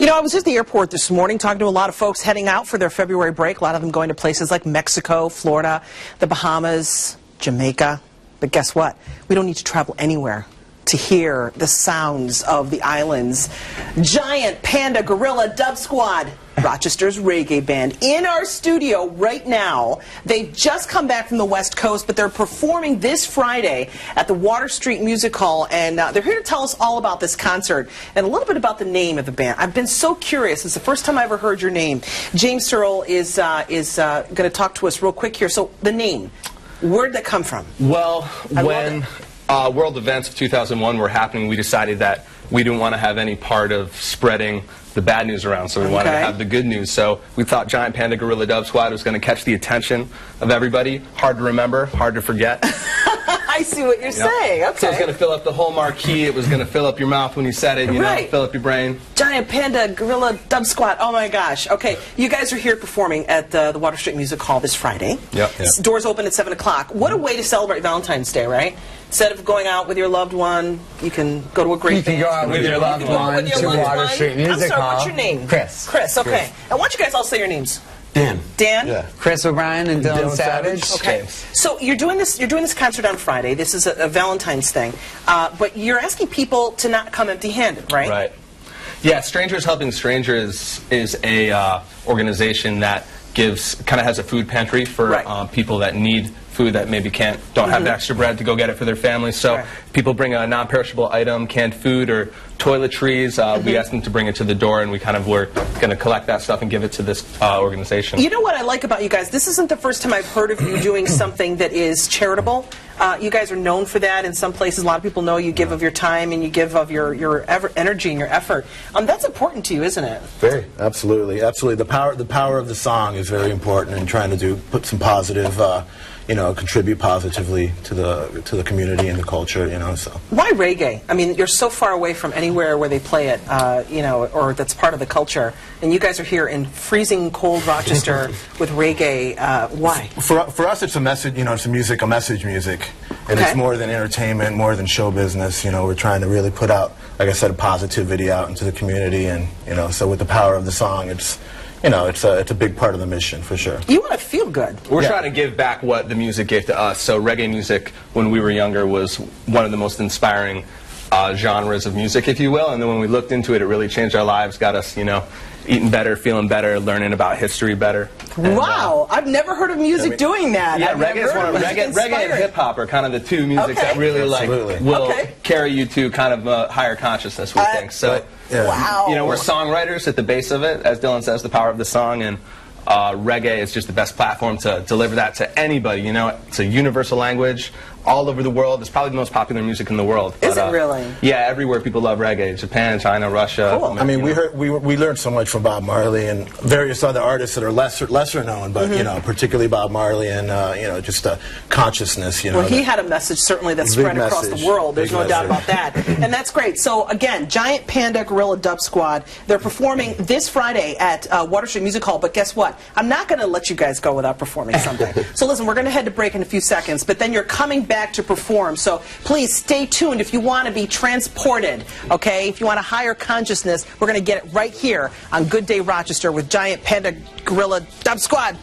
You know, I was at the airport this morning talking to a lot of folks heading out for their February break, a lot of them going to places like Mexico, Florida, the Bahamas, Jamaica. But guess what? We don't need to travel anywhere to hear the sounds of the islands. Giant Panda Guerilla Dub Squad, Rochester's reggae band, in our studio right now. They've just come back from the West Coast, but they're performing this Friday at the Water Street Music Hall, and they're here to tell us all about this concert and a little bit about the name of the band. I've been so curious. It's the first time I ever heard your name. James Searle is going to talk to us real quick here. So the name, where'd that come from? Well, when world events of 2001 were happening, we decided that we didn't want to have any part of spreading the bad news around, so we wanted to have the good news. So we thought Giant Panda Guerilla Dub Squad was going to catch the attention of everybody. Hard to remember, hard to forget. I see what you're saying. Okay. So it was going to fill up the whole marquee. It was going to fill up your mouth when you said it, you know, fill up your brain. Giant Panda Guerilla Dub Squad. Oh my gosh. Okay, you guys are here performing at the Water Street Music Hall this Friday. Yep. Doors open at 7 o'clock. What a way to celebrate Valentine's Day, right? Instead of going out with your loved one, you can go to a great band. You can go out with your loved one to Water Street Music Hall. What's your name? Chris. Chris, okay. And why don't you guys all say your names? Dan. Dan? Yeah. Chris O'Brien and Dylan Savage. Okay. So you're doing this concert on Friday. This is a Valentine's thing. But you're asking people to not come empty-handed, right? Right. Yeah, Strangers Helping Strangers is a organization that kind of has a food pantry for people that need food that maybe don't have the extra bread to go get it for their family. So people bring a non-perishable item, canned food or toiletries. We ask them to bring it to the door, and we kind of were going to collect that stuff and give it to this organization. You know what I like about you guys? This isn't the first time I've heard of you doing something that is charitable. You guys are known for that in some places. A lot of people know you give of your time and you give of your energy and your effort. That's important to you, isn't it? Very, absolutely, absolutely. The power of the song is very important in trying to put some positive, contribute positively to the community and the culture, So. Why reggae? I mean, you're so far away from anywhere where they play it, or that's part of the culture, and you guys are here in freezing cold Rochester with reggae. Why? For us, it's a message. It's a message music, and it's more than entertainment, more than show business. We're trying to really put out, like I said, a positivity out into the community, and so with the power of the song, it's a big part of the mission, for sure. You want to feel good. We're trying to give back what the music gave to us. So reggae music, when we were younger, was one of the most inspiring genres of music, if you will. And then when we looked into it, it really changed our lives, got us, eating better, feeling better, learning about history better. And, wow, I've never heard of music doing that. Yeah, reggae and hip hop are kind of the two music that really will carry you to kind of a higher consciousness, we think. So, wow. We're songwriters at the base of it, as Dylan says, the power of the song, and reggae is just the best platform to deliver that to anybody. It's a universal language all over the world. It's probably the most popular music in the world. Is it really? Yeah, everywhere people love reggae. Japan, China, Russia. Cool. I mean, we learned so much from Bob Marley and various other artists that are lesser known, but particularly Bob Marley and just consciousness. Well, he had a message certainly that spread across the world. There's no doubt about that, and that's great. So again, Giant Panda Guerilla Dub Squad. They're performing this Friday at Water Street Music Hall. But guess what? I'm not going to let you guys go without performing something. So listen, we're going to head to break in a few seconds, but then you're coming back to perform. So please stay tuned if you want to be transported, okay? If you want a higher consciousness, we're going to get it right here on Good Day Rochester with Giant Panda Guerilla Dub Squad.